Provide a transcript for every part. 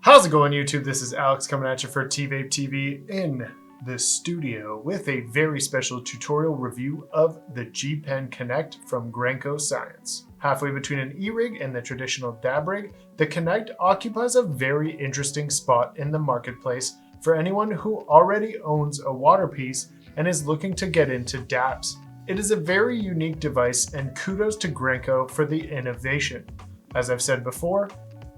How's it going, YouTube? This is Alex coming at you for TVape TV in the studio with a very special tutorial review of the G-Pen Connect from Grenco Science. Halfway between an e-rig and the traditional dab rig, the Connect occupies a very interesting spot in the marketplace for anyone who already owns a water piece and is looking to get into dabs. It is a very unique device, and kudos to Grenco for the innovation. As I've said before,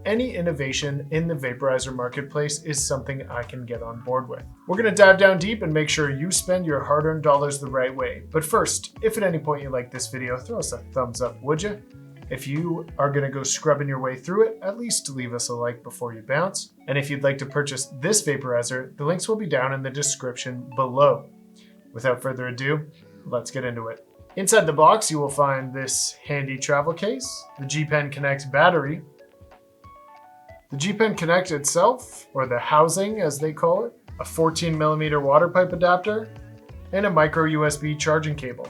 any innovation in the vaporizer marketplace is something I can get on board with. We're going to dive down deep and make sure you spend your hard-earned dollars the right way. But first, if at any point you like this video, throw us a thumbs up, would you? If you are going to go scrubbing your way through it, at least leave us a like before you bounce. And if you'd like to purchase this vaporizer, the links will be down in the description below. Without further ado, let's get into it. Inside the box, you will find this handy travel case, the G-Pen Connect battery, the G-Pen Connect itself, or the housing as they call it, a 14mm water pipe adapter, and a micro USB charging cable.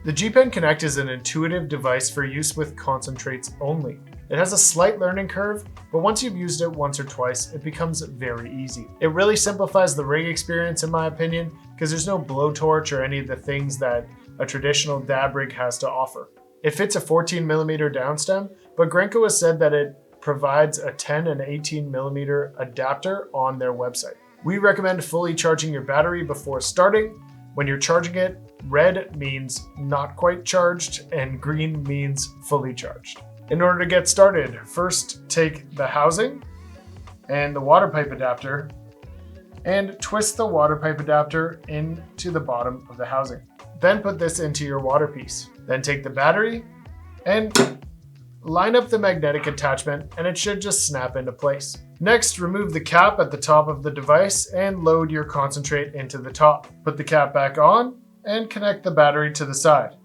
The G-Pen Connect is an intuitive device for use with concentrates only. It has a slight learning curve, but once you've used it once or twice, it becomes very easy. It really simplifies the rig experience in my opinion, because there's no blowtorch or any of the things that a traditional dab rig has to offer. It fits a 14mm downstem, but Grenco has said that it provides a 10 and 18mm adapter on their website. We recommend fully charging your battery before starting. When you're charging it, red means not quite charged and green means fully charged. In order to get started, first take the housing and the water pipe adapter and twist the water pipe adapter into the bottom of the housing. Then put this into your water piece. Then take the battery and line up the magnetic attachment, and it should just snap into place. Next, remove the cap at the top of the device and load your concentrate into the top. Put the cap back on and connect the battery to the side.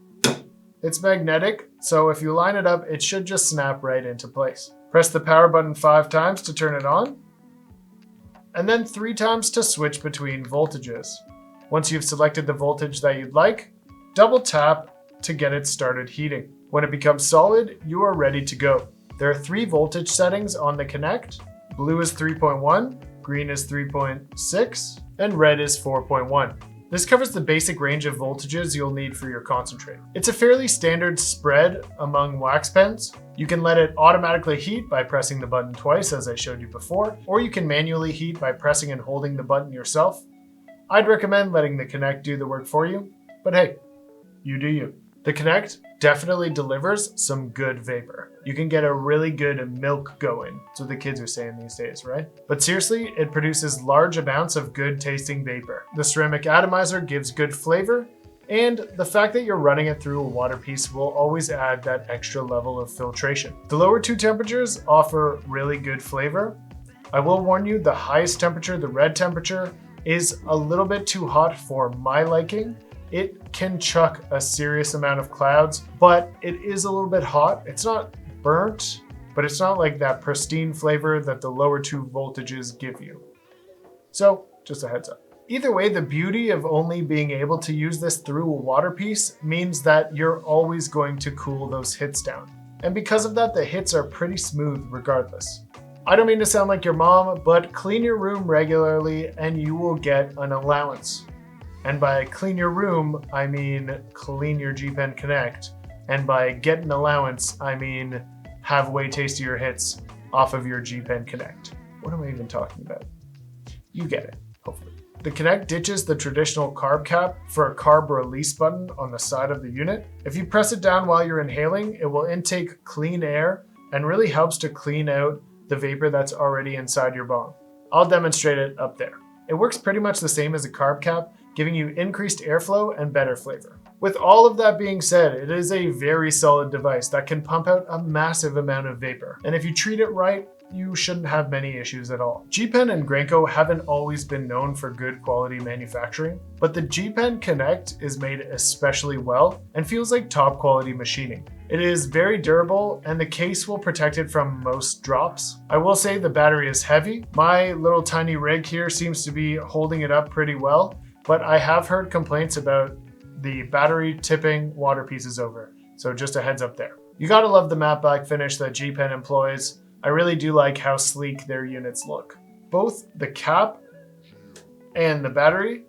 It's magnetic, so if you line it up, it should just snap right into place. Press the power button 5 times to turn it on, and then 3 times to switch between voltages. Once you've selected the voltage that you'd like, double tap to get it started heating. When it becomes solid, you are ready to go. There are 3 voltage settings on the Connect. Blue is 3.1, green is 3.6, and red is 4.1. This covers the basic range of voltages you'll need for your concentrate. It's a fairly standard spread among wax pens. You can let it automatically heat by pressing the button twice, as I showed you before, or you can manually heat by pressing and holding the button yourself. I'd recommend letting the Connect do the work for you, but hey, you do you. The Connect definitely delivers some good vapor. You can get a really good milk going. That's what the kids are saying these days, right? But seriously, it produces large amounts of good tasting vapor. The ceramic atomizer gives good flavor, and the fact that you're running it through a water piece will always add that extra level of filtration. The lower 2 temperatures offer really good flavor. I will warn you, the highest temperature, the red temperature, is a little bit too hot for my liking. It can chuck a serious amount of clouds, but it is a little bit hot. It's not burnt, but it's not like that pristine flavor that the lower 2 voltages give you. So, just a heads up. Either way, the beauty of only being able to use this through a water piece means that you're always going to cool those hits down. And because of that, the hits are pretty smooth regardless. I don't mean to sound like your mom, but clean your room regularly and you will get an allowance. And by clean your room, I mean clean your G-Pen Connect. And by get an allowance, I mean have way tastier hits off of your G-Pen Connect. What am I even talking about? You get it, hopefully. The Connect ditches the traditional carb cap for a carb release button on the side of the unit. If you press it down while you're inhaling, it will intake clean air and really helps to clean out the vapor that's already inside your bong. I'll demonstrate it up there. It works pretty much the same as a carb cap, giving you increased airflow and better flavor. With all of that being said, it is a very solid device that can pump out a massive amount of vapor. And if you treat it right, you shouldn't have many issues at all. G-Pen and Grenco haven't always been known for good quality manufacturing, but the G-Pen Connect is made especially well and feels like top quality machining. It is very durable and the case will protect it from most drops. I will say the battery is heavy. My little tiny rig here seems to be holding it up pretty well, but I have heard complaints about the battery tipping water pieces over. So just a heads up there. You gotta love the matte black finish that G-Pen employs. I really do like how sleek their units look. Both the cap and the battery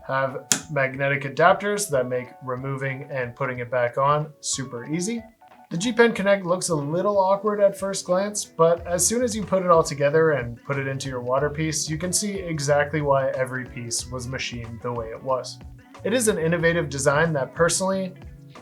have magnetic adapters that make removing and putting it back on super easy. The G Pen Connect looks a little awkward at first glance, but as soon as you put it all together and put it into your water piece, you can see exactly why every piece was machined the way it was. It is an innovative design that personally,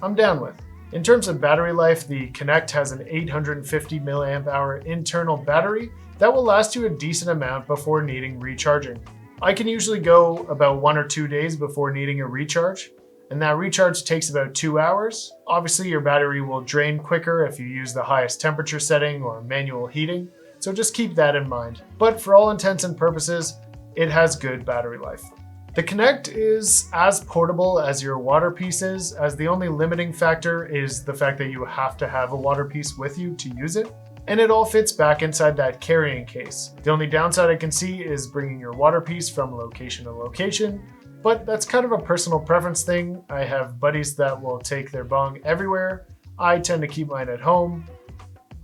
I'm down with. In terms of battery life, the Connect has an 850 mAh internal battery that will last you a decent amount before needing recharging. I can usually go about 1 or 2 days before needing a recharge, and that recharge takes about 2 hours. Obviously, your battery will drain quicker if you use the highest temperature setting or manual heating, so just keep that in mind. But for all intents and purposes, it has good battery life. The Connect is as portable as your water piece is, as the only limiting factor is the fact that you have to have a water piece with you to use it, and it all fits back inside that carrying case. The only downside I can see is bringing your water piece from location to location, but that's kind of a personal preference thing. I have buddies that will take their bong everywhere. I tend to keep mine at home.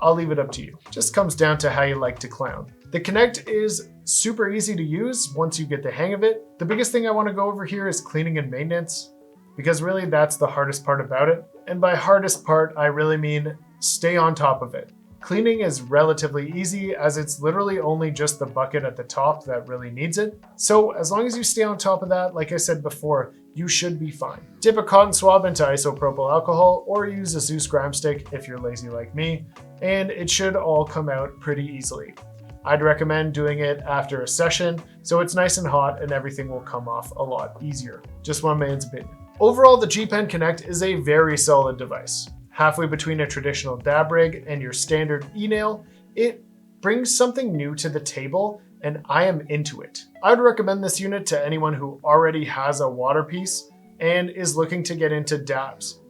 I'll leave it up to you. Just comes down to how you like to clown. The Connect is super easy to use once you get the hang of it. The biggest thing I want to go over here is cleaning and maintenance, because really that's the hardest part about it. And by hardest part, I really mean stay on top of it. Cleaning is relatively easy, as it's literally only just the bucket at the top that really needs it. So as long as you stay on top of that, like I said before, you should be fine. Dip a cotton swab into isopropyl alcohol or use a Zeus gram stick if you're lazy like me, and it should all come out pretty easily. I'd recommend doing it after a session so it's nice and hot and everything will come off a lot easier. Just one man's opinion. Overall, the G Pen Connect is a very solid device. Halfway between a traditional dab rig and your standard e-nail, it brings something new to the table and I am into it. I would recommend this unit to anyone who already has a water piece and is looking to get into dabs,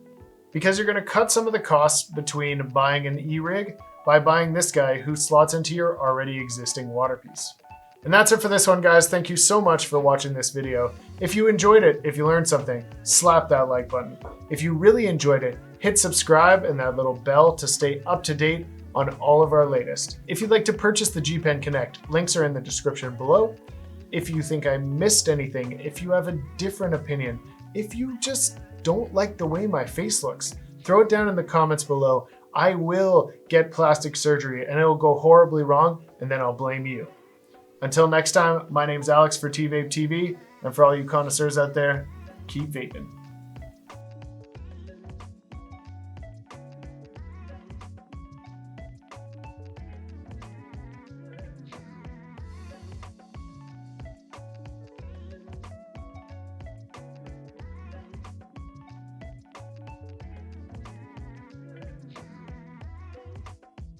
because you're going to cut some of the costs between buying an e-rig by buying this guy who slots into your already existing water piece. And that's it for this one, guys. Thank you so much for watching this video. If you enjoyed it, if you learned something, slap that like button. If you really enjoyed it, hit subscribe and that little bell to stay up to date on all of our latest. If you'd like to purchase the G Pen Connect, links are in the description below. If you think I missed anything, if you have a different opinion, if you just don't like the way my face looks, throw it down in the comments below. I will get plastic surgery and it'll go horribly wrong and then I'll blame you. Until next time, my name's Alex for TVape TV, and for all you connoisseurs out there, keep vaping.